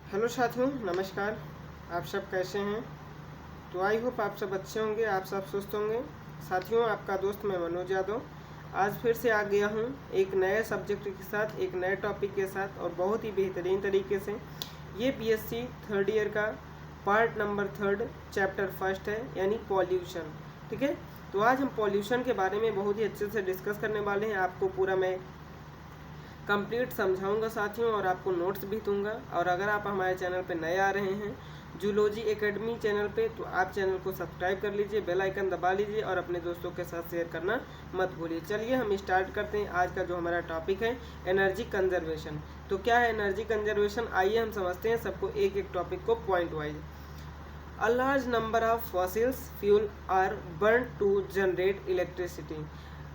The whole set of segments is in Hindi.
हेलो साथियों, नमस्कार। आप सब कैसे हैं? तो आई होप आप सब अच्छे होंगे, आप सब स्वस्थ होंगे। साथियों, आपका दोस्त मैं मनोज यादव आज फिर से आ गया हूं एक नए सब्जेक्ट के साथ, एक नए टॉपिक के साथ और बहुत ही बेहतरीन तरीके से। ये बीएससी थर्ड ईयर का पार्ट नंबर 3 चैप्टर फर्स्ट है, यानी पॉल्यूशन। ठीक है, तो आज हम पॉल्यूशन के बारे में बहुत ही अच्छे से डिस्कस करने वाले हैं। आपको पूरा मैं कंप्लीट समझाऊंगा साथियों, और आपको नोट्स भी दूंगा। और अगर आप हमारे चैनल पे नए आ रहे हैं जूलॉजी एकेडमी चैनल पे, तो आप चैनल को सब्सक्राइब कर लीजिए, बेल आइकन दबा लीजिए और अपने दोस्तों के साथ शेयर करना मत भूलिए। चलिए हम स्टार्ट करते हैं। आज का जो हमारा टॉपिक है एनर्जी कंजर्वेशन। तो क्या है एनर्जी कंजर्वेशन, आइए हम समझते हैं सबको एक एक टॉपिक को point wise. A large number of fossil fuel are burned to generate electricity।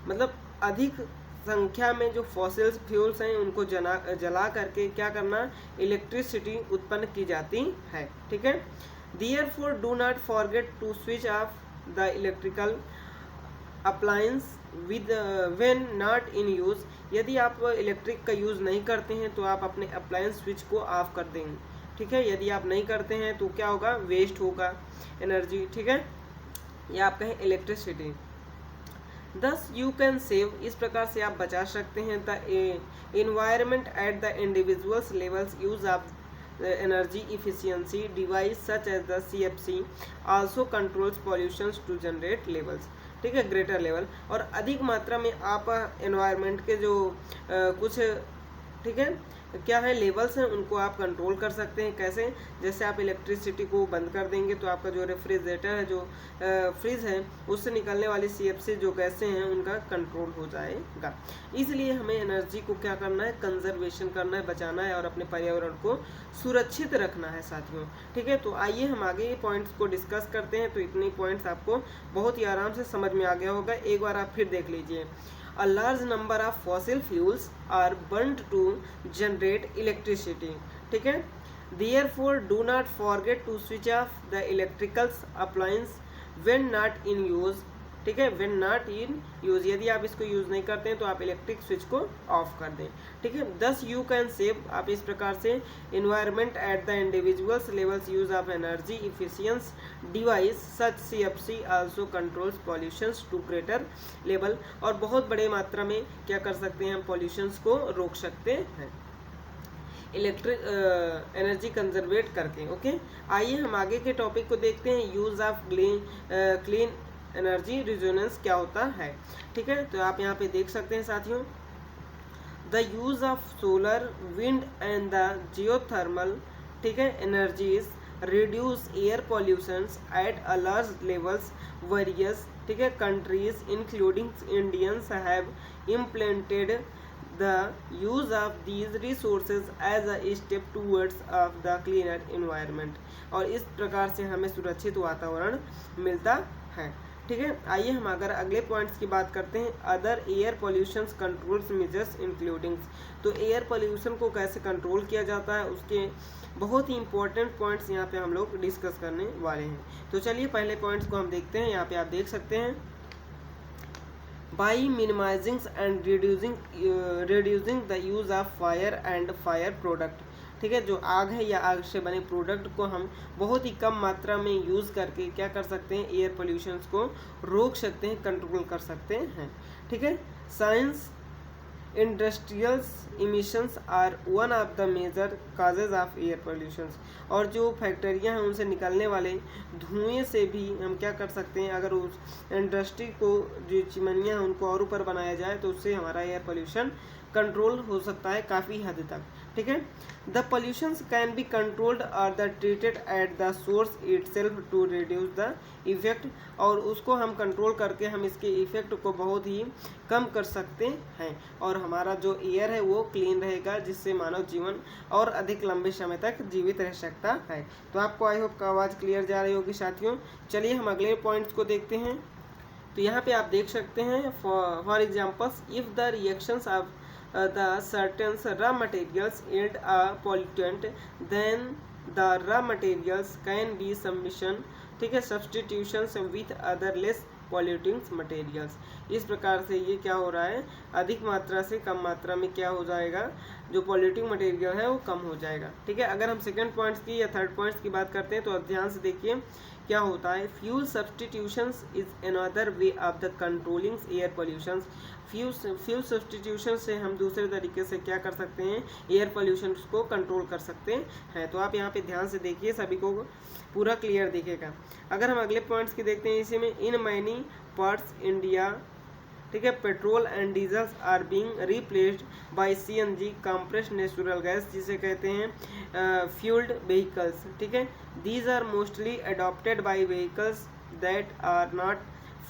मतलब अधिक संख्या में जो फॉसिल फ्यूल्स हैं उनको जला करके क्या करना, इलेक्ट्रिसिटी उत्पन्न की जाती है। ठीक है, Therefore do not forget to switch off the electrical appliance with when not in use। यदि आप इलेक्ट्रिक का यूज़ नहीं करते हैं तो आप अपने अप्लायंस स्विच को ऑफ कर देंगे। ठीक है, यदि आप नहीं करते हैं तो क्या होगा, वेस्ट होगा एनर्जी। ठीक है, या आप कहें इलेक्ट्रिसिटी। दस यू कैन सेव, इस प्रकार से आप बचा सकते हैं। The environment at the individuals levels use of energy efficiency device such as the CFC also controls pollutions to generate levels. ठीक है, ग्रेटर लेवल। और अधिक मात्रा में आप एनवायरमेंट के जो कुछ, ठीक है, क्या है, लेवल्स हैं उनको आप कंट्रोल कर सकते हैं। कैसे? जैसे आप इलेक्ट्रिसिटी को बंद कर देंगे तो आपका जो रेफ्रिजरेटर है, जो फ्रिज है, उससे निकलने वाली CFC जो गैसें हैं उनका कंट्रोल हो जाएगा। इसलिए हमें एनर्जी को क्या करना है, कंजर्वेशन करना है, बचाना है और अपने पर्यावरण को सुरक्षित रखना है साथियों। ठीक है, तो आइए हम आगे ये पॉइंट्स को डिस्कस करते हैं। तो इतने पॉइंट्स आपको बहुत ही आराम से समझ में आ गया होगा। एक बार आप फिर देख लीजिए। A large number of fossil fuels are burnt to generate electricity। ठीक है, Therefore do not forget to switch off the electrical appliance when not in use। ठीक है, when not in use, यदि आप इसको यूज़ नहीं करते हैं तो आप इलेक्ट्रिक स्विच को ऑफ कर दें। ठीक है, दस यू कैन सेव, आप इस प्रकार से environment at the individuals levels use of energy efficiency device such CFC also controls pollutions to greater level. और बहुत बड़े मात्रा में क्या कर सकते हैं, हम पॉल्यूशंस को रोक सकते हैं इलेक्ट्रिक एनर्जी कंजर्वेट करके। ओके, आइए हम आगे के टॉपिक को देखते हैं। Use of clean energy resonance क्या होता है। ठीक है, तो आप यहाँ पे देख सकते हैं साथियों, the use of solar, wind and the geothermal, ठीक है, energies reduce air pollutions at a large levels. Various, ठीक है, countries including Indians have इम्प्लेंटेड the use of these resources as a step towards of the cleaner environment। और इस प्रकार से हमें सुरक्षित वातावरण मिलता है। ठीक है, आइए हम अगर अगले पॉइंट्स की बात करते हैं। Other air pollution controls measures including, तो एयर पॉल्यूशन को कैसे कंट्रोल किया जाता है उसके बहुत ही इंपॉर्टेंट पॉइंट्स यहाँ पे हम लोग डिस्कस करने वाले हैं। तो चलिए पहले पॉइंट्स को हम देखते हैं। यहाँ पे आप देख सकते हैं, by minimizing and reducing the use of fire and fire product। ठीक है, जो आग है या आग से बने प्रोडक्ट को हम बहुत ही कम मात्रा में यूज़ करके क्या कर सकते हैं, एयर पोल्यूशन को रोक सकते हैं, कंट्रोल कर सकते हैं। ठीक है, since industrials emissions are one of the major causes of air pollution. और जो फैक्ट्रियाँ हैं उनसे निकलने वाले धुएं से भी हम क्या कर सकते हैं, अगर उस इंडस्ट्री को जो चिमनियाँ हैं उनको और ऊपर बनाया जाए तो उससे हमारा एयर पोल्यूशन कंट्रोल हो सकता है काफ़ी हद तक। ठीक है, the pollutions can be controlled और the treated at the source itself to reduce the effect. और उसको हम कंट्रोल करके हम इसके इफेक्ट को बहुत ही कम कर सकते हैं और हमारा जो एयर है वो क्लीन रहेगा, जिससे मानव जीवन और अधिक लंबे समय तक जीवित रह सकता है। तो आपको आई होप का आवाज़ क्लियर जा रही होगी साथियों। चलिए हम अगले पॉइंट्स को देखते हैं। तो यहाँ पे आप देख सकते हैं, for examples, if the reactions of the certain raw materials yield a pollutant, then the raw materials can be submission, ठीक है, substitutions with other less polluting materials। इस प्रकार से ये क्या हो रहा है, अधिक मात्रा से कम मात्रा में क्या हो जाएगा, जो पॉल्यूटिंग मटेरियल है वो कम हो जाएगा। ठीक है, अगर हम सेकंड पॉइंट्स की या थर्ड पॉइंट्स की बात करते हैं तो ध्यान से देखिए क्या होता है। Fuel substitutions is another way of the controlling air pollution. Fuel substitution से हम दूसरे तरीके से क्या कर सकते हैं, एयर पोल्यूशन को कंट्रोल कर सकते हैं। तो आप यहाँ पे ध्यान से देखिए, सभी को पूरा क्लियर दिखेगा। अगर हम अगले पॉइंट्स की देखते हैं, इसी में इन मैनी पार्ट्स इंडिया, ठीक है, petrol and diesels are being replaced by CNG compressed natural gas, जिसे कहते हैं फ्यूल्ड व्हीकल्स। ठीक है, these are mostly adopted by vehicles that are not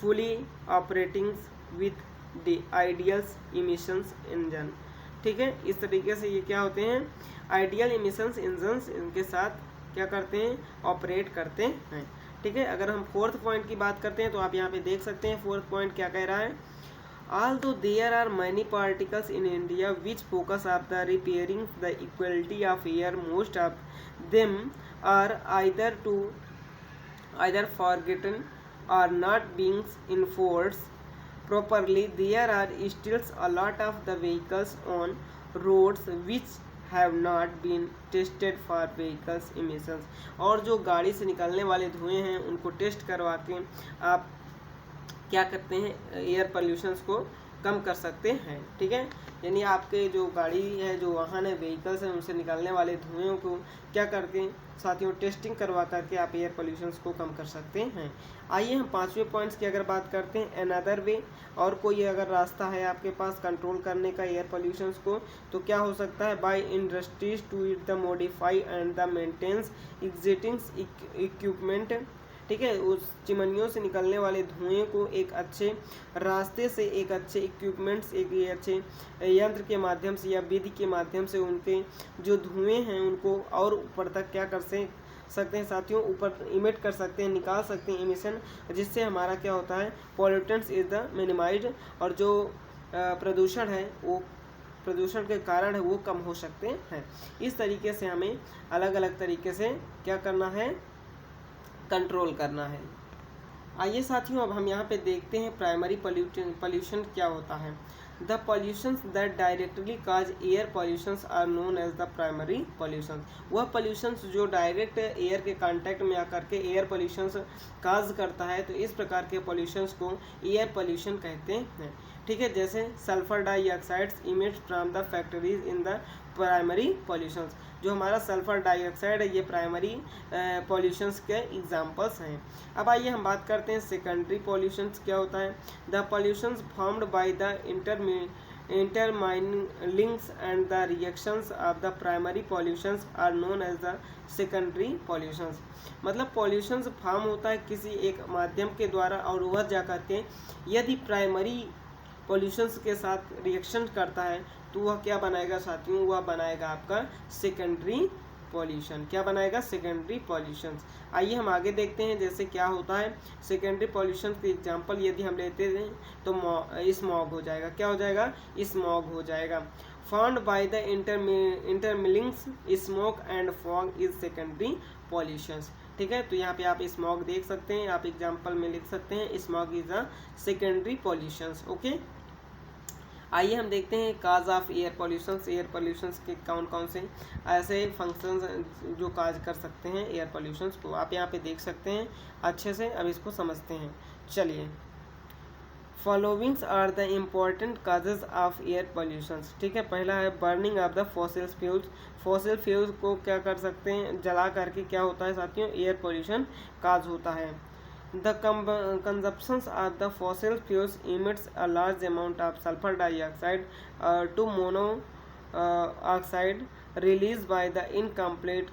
fully operating with the ideals emissions engine. ठीक है, इस तरीके से ये क्या होते हैं, आइडियल इमिशंस इंजन्स, इनके साथ क्या करते हैं, ऑपरेट करते हैं। ठीक है, अगर हम फोर्थ पॉइंट की बात करते हैं तो आप यहाँ पे देख सकते हैं फोर्थ पॉइंट क्या कह रहा है। Although there are many particles in India which focus on the repairing the equality of air, most of them are either forgotten or not being enforced properly. There are still a lot of the vehicles on roads which have not been tested for vehicles emissions। और जो गाड़ी से निकलने वाले धुएं हैं उनको टेस्ट करवा के आप क्या करते हैं, एयर पोल्यूशंस को कम कर सकते हैं। ठीक है, यानी आपके जो गाड़ी है, जो वाहन है, व्हीकल्स हैं, उनसे निकलने वाले धुएं को क्या करके साथियों टेस्टिंग करवा करके आप एयर पोल्यूशंस को कम कर सकते हैं। आइए हम पांचवें पॉइंट्स की अगर बात करते हैं, अनदर वे, और कोई अगर रास्ता है आपके पास कंट्रोल करने का एयर पोल्यूशंस को, तो क्या हो सकता है, by industries to it the modify and the maintenance existing equipment. ठीक है, उस चिमनियों से निकलने वाले धुएं को एक अच्छे रास्ते से, एक अच्छे इक्विपमेंट्स, एक अच्छे यंत्र के माध्यम से या विधि के माध्यम से उनके जो धुएं हैं उनको और ऊपर तक क्या कर सकते हैं साथियों, ऊपर इमिट कर सकते हैं, निकाल सकते हैं इमिशन, जिससे हमारा क्या होता है, पॉल्यूटेंट्स इज द मिनिमाइज्ड, और जो प्रदूषण है वो प्रदूषण के कारण है वो कम हो सकते हैं। इस तरीके से हमें अलग अलग तरीके से क्या करना है, कंट्रोल करना है। आइए साथियों अब हम यहाँ पे देखते हैं प्राइमरी पोल्यूशन क्या होता है। The pollutions that directly cause air pollutions are known as the primary pollutions. वह पॉल्यूशंस जो डायरेक्ट एयर के कांटेक्ट में आकर के एयर पॉल्यूशंस काज करता है, तो इस प्रकार के पॉल्यूशंस को एयर पॉल्यूशन कहते हैं। ठीक है, जैसे sulphur dioxides emit from the factories in the primary pollutions. जो हमारा सल्फर डाइऑक्साइड है ये प्राइमरी पॉल्यूशंस के एग्जांपल्स हैं। अब आइए हम बात करते हैं सेकेंडरी पॉल्यूशंस क्या होता है। The pollutions formed by the interminglings and the reactions of the primary pollutions are known as the secondary pollutions। मतलब पॉल्यूशंस फॉर्म होता है किसी एक माध्यम के द्वारा और वह जा करके यदि प्राइमरी पॉल्यूशंस के साथ रिएक्शन करता है तो वह क्या बनाएगा साथियों, वह बनाएगा आपका सेकेंडरी पॉल्यूशन। क्या बनाएगा, सेकेंडरी पॉल्यूशन। आइए हम आगे देखते हैं जैसे क्या होता है सेकेंडरी पॉल्यूशन के एग्जांपल यदि हम लेते हैं तो स्मॉग हो जाएगा। क्या हो जाएगा, स्मॉग हो जाएगा। Found by the intermingling smoke and fog is secondary pollution. ठीक है, तो यहाँ पे आप स्मॉग देख सकते हैं, आप एग्जांपल में लिख सकते हैं smog is a secondary pollution. Okay, आइए हम देखते हैं cause of air pollutions. Air pollutions के कौन कौन से ऐसे फंक्शंस जो काज कर सकते हैं एयर पॉल्यूशंस को, आप यहाँ पे देख सकते हैं अच्छे से। अब इसको समझते हैं, चलिए। Followings are the important causes of air pollutions. ठीक है, पहला है burning of the fossil fuels. Fossil fuels को क्या कर सकते हैं, जला करके क्या होता है साथियों, एयर पॉल्यूशन काज होता है। The consumptions of the fossil fuels emits a large amount of sulfur dioxide to monoxide released by the incomplete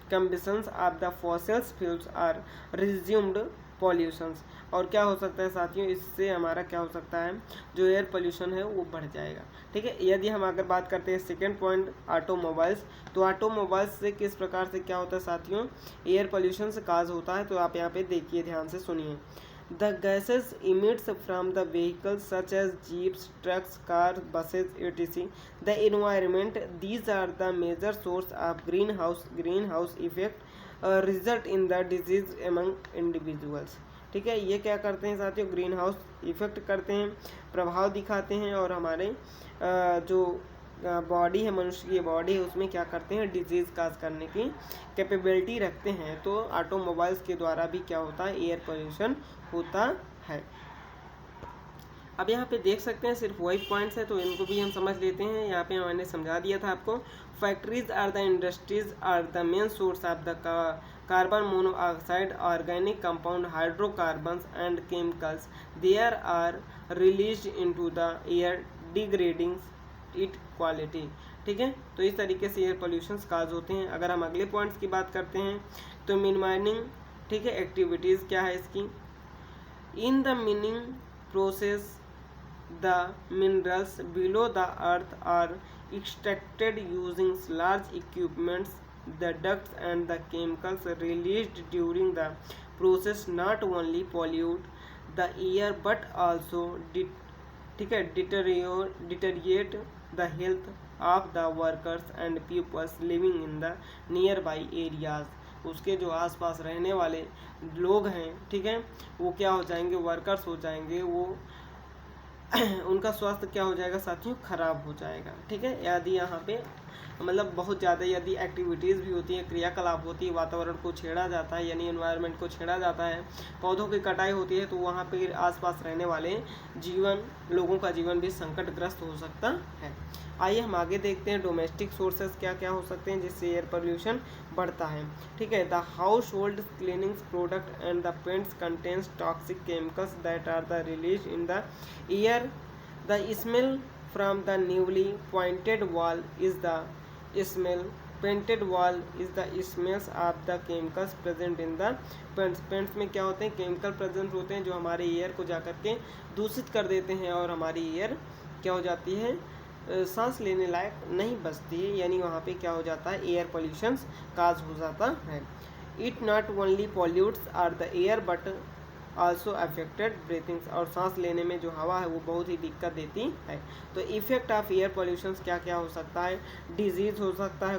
combustions of the fossil fuels are resumed pollutions। और क्या हो सकता है साथियों, इससे हमारा क्या हो सकता है, जो एयर पोल्यूशन है वो बढ़ जाएगा। ठीक है, यदि हम अगर बात करते हैं सेकेंड पॉइंट ऑटोमोबाइल्स, तो ऑटोमोबाइल्स से किस प्रकार से क्या होता है साथियों, एयर पोल्यूशन से काज होता है। तो आप यहाँ पे देखिए, ध्यान से सुनिए। The gases emits from the vehicles such as jeeps, trucks, car, buses etc. The environment, these are the major source of green house effect result in the disease among individuals. ठीक है। ये क्या करते हैं साथियों, ग्रीन हाउस इफेक्ट करते हैं, प्रभाव दिखाते हैं, और हमारे जो बॉडी है, मनुष्य की बॉडी है, उसमें क्या करते हैं, डिजीज़ काज करने की कैपेबिलिटी रखते हैं। तो ऑटोमोबाइल्स के द्वारा भी क्या होता है, एयर पोल्यूशन होता है। अब यहाँ पे देख सकते हैं सिर्फ वही पॉइंट्स है, तो इनको भी हम समझ लेते हैं। यहाँ पे मैंने समझा दिया था आपको। Factories are the industries are the main source of the carbon monoxide, organic compound, hydrocarbons and chemicals there are release into the air degrading it quality. ठीक है, तो इस तरीके से एयर पोल्यूशन काज होते हैं। अगर हम अगले पॉइंट्स की बात करते हैं तो मिनिमाइजिंग, ठीक है, एक्टिविटीज़ क्या है इसकी, in the meaning process the minerals below the earth are extracted using large equipments. The ducts and the chemicals released during the process not only pollute the air but also deteriorate the health of the workers and pupils living in the nearby areas. उसके जो आसपास रहने वाले लोग हैं, ठीक है, वो क्या हो जाएंगे, वर्कर्स हो जाएंगे, वो उनका स्वास्थ्य क्या हो जाएगा साथियों, खराब हो जाएगा। ठीक है, यदि यहाँ पे मतलब बहुत ज़्यादा यदि एक्टिविटीज़ भी होती है, क्रियाकलाप होती है, वातावरण को छेड़ा जाता है, यानी एनवायरनमेंट को छेड़ा जाता है, पौधों की कटाई होती है, तो वहाँ पे आसपास रहने वाले लोगों का जीवन भी संकटग्रस्त हो सकता है। आइए हम आगे देखते हैं डोमेस्टिक सोर्सेज क्या क्या हो सकते हैं जिससे एयर पोल्यूशन बढ़ता है। ठीक है, the house hold cleaning product and the paints contains toxic chemicals that are the release in the air. The smell from the newly pointed wall is the smell painted wall is the smells of the chemicals present in the paints. Paints में क्या होते हैं, केमिकल प्रेजेंट होते हैं जो हमारे एयर को जाकर के दूषित कर देते हैं, और हमारी एयर क्या हो जाती है, सांस लेने लायक नहीं बचती है, यानी वहाँ पे क्या हो जाता है, एयर पोल्यूशन काज हो जाता है। It not only pollutes our the air but also affected breathings, और सांस लेने में जो हवा है वो बहुत ही दिक्कत देती है। तो इफेक्ट ऑफ एयर पोल्यूशन क्या क्या हो सकता है, डिजीज़ हो सकता है,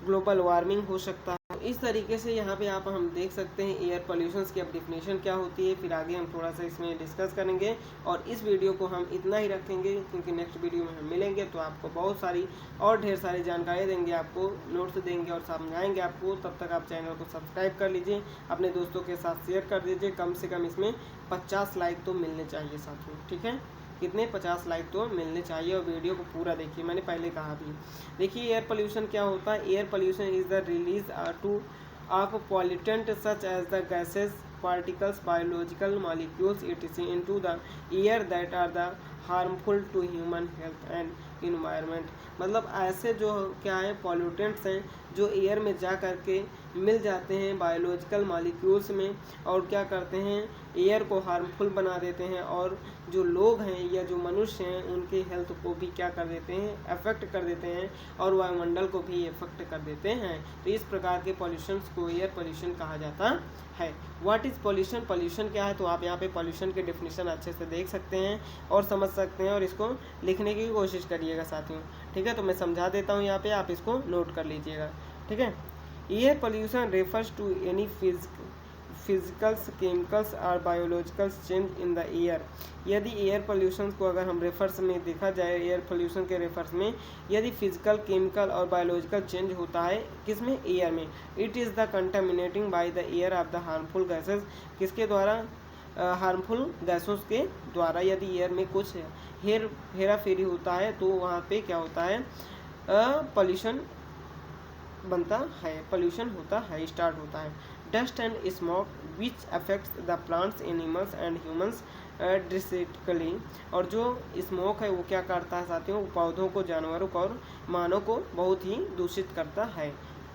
ग्लोबल वार्मिंग हो सकता है। इस तरीके से यहाँ पे हम देख सकते हैं एयर पोल्यूशन की अब डिफिनेशन क्या होती है। फिर आगे हम थोड़ा सा इसमें डिस्कस करेंगे, और इस वीडियो को हम इतना ही रखेंगे क्योंकि नेक्स्ट वीडियो में हम मिलेंगे तो आपको बहुत सारी और ढेर सारी जानकारी देंगे, आपको नोट्स देंगे और समझाएंगे आपको। तब तक आप चैनल को सब्सक्राइब कर लीजिए, अपने दोस्तों के साथ शेयर कर दीजिए। कम से कम इसमें 50 लाइक तो मिलने चाहिए साथियों। ठीक है, कितने 50 लाइक तो मिलने चाहिए, और वीडियो को पूरा देखिए, मैंने पहले कहा भी। देखिए एयर पोल्यूशन क्या होता है, air pollution is the release of pollutant such as the gases, particles, biological molecules etc into the air that are the harmful to human health and environment। मतलब ऐसे जो क्या है पॉल्यूटेंट्स हैं जो एयर में जा करके मिल जाते हैं बायोलॉजिकल मॉलिक्यूल्स में, और क्या करते हैं, एयर को हार्मफुल बना देते हैं, और जो लोग हैं या जो मनुष्य हैं उनके हेल्थ को भी क्या कर देते हैं, अफेक्ट कर देते हैं, और वायुमंडल को भी इफेक्ट कर देते हैं। तो इस प्रकार के पॉल्यूशन को एयर पोल्यूशन कहा जाता है। व्हाट इज़ पोल्यूशन, पोल्यूशन क्या है, तो आप यहाँ पे पोल्यूशन के डेफिनेशन अच्छे से देख सकते हैं और समझ सकते हैं, और इसको लिखने की कोशिश करिएगा साथियों। ठीक है, तो मैं समझा देता हूँ यहाँ पे, आप इसको नोट कर लीजिएगा। ठीक है, air pollution refers to any physicals, chemicals और biological change in the air. यदि एयर पोल्यूशन को अगर हम रेफर्स में देखा जाए, एयर पोल्यूशन के रेफर्स में यदि फिजिकल, केमिकल और बायोलॉजिकल चेंज होता है किसमें, एयर में, it is the contaminating by the air of the harmful gases. किसके द्वारा, हार्मफुल गैसों के द्वारा। यदि एयर में कुछ हेरा फेरी होता है तो वहाँ पे क्या होता है, पोल्यूशन बनता है, पोल्यूशन होता है, स्टार्ट होता है। Dust and smoke which affects the plants, animals and humans drastically. और जो स्मोक है वो क्या करता है साथियों, पौधों को, जानवरों को और मानव को बहुत ही दूषित करता है।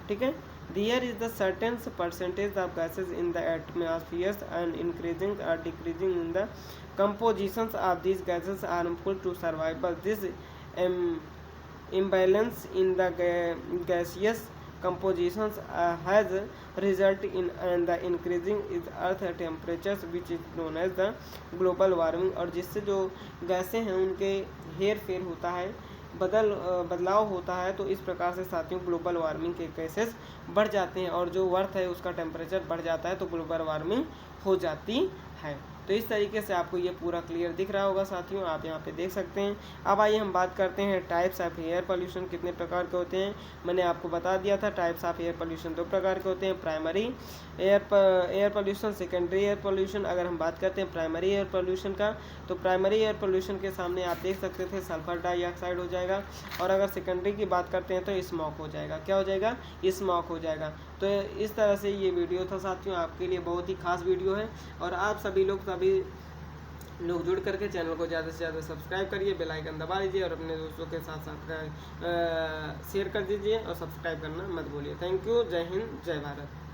ठीक है, There is the certain percentage of gases in the atmosphere and increasing or decreasing in the compositions of these gases are harmful to survival. This imbalance in the gaseous compositions has resulted in the increasing is earth temperatures which is known as the global warming। और जिससे जो गैसें हैं उनके हेर फेर होता है, बदलाव होता है तो इस प्रकार से साथियों ग्लोबल वार्मिंग के केसेस बढ़ जाते हैं और जो अर्थ है उसका टेम्परेचर बढ़ जाता है तो ग्लोबल वार्मिंग हो जाती है। तो इस तरीके से आपको ये पूरा क्लियर दिख रहा होगा साथियों, आप यहाँ पे देख सकते हैं। अब आइए हम बात करते हैं टाइप्स ऑफ एयर पोल्यूशन कितने प्रकार के होते हैं। मैंने आपको बता दिया था टाइप्स ऑफ एयर पोल्यूशन 2 प्रकार के होते हैं, primary air pollution, secondary air pollution. अगर हम बात करते हैं प्राइमरी एयर पोल्यूशन का तो प्राइमरी एयर पोल्यूशन के सामने आप देख सकते थे सल्फर डाइऑक्साइड हो जाएगा, और अगर सेकेंडरी की बात करते हैं तो स्मोक हो जाएगा। क्या हो जाएगा? स्मोक हो जाएगा। तो इस तरह से ये वीडियो था साथियों, आपके लिए बहुत ही खास वीडियो है, और आप सभी लोग जुड़ करके चैनल को ज़्यादा से ज़्यादा सब्सक्राइब करिए, बेल आइकन दबा लीजिए और अपने दोस्तों के साथ साथ शेयर कर दीजिए और सब्सक्राइब करना मत भूलिए। Thank you. जय हिंद, जय भारत।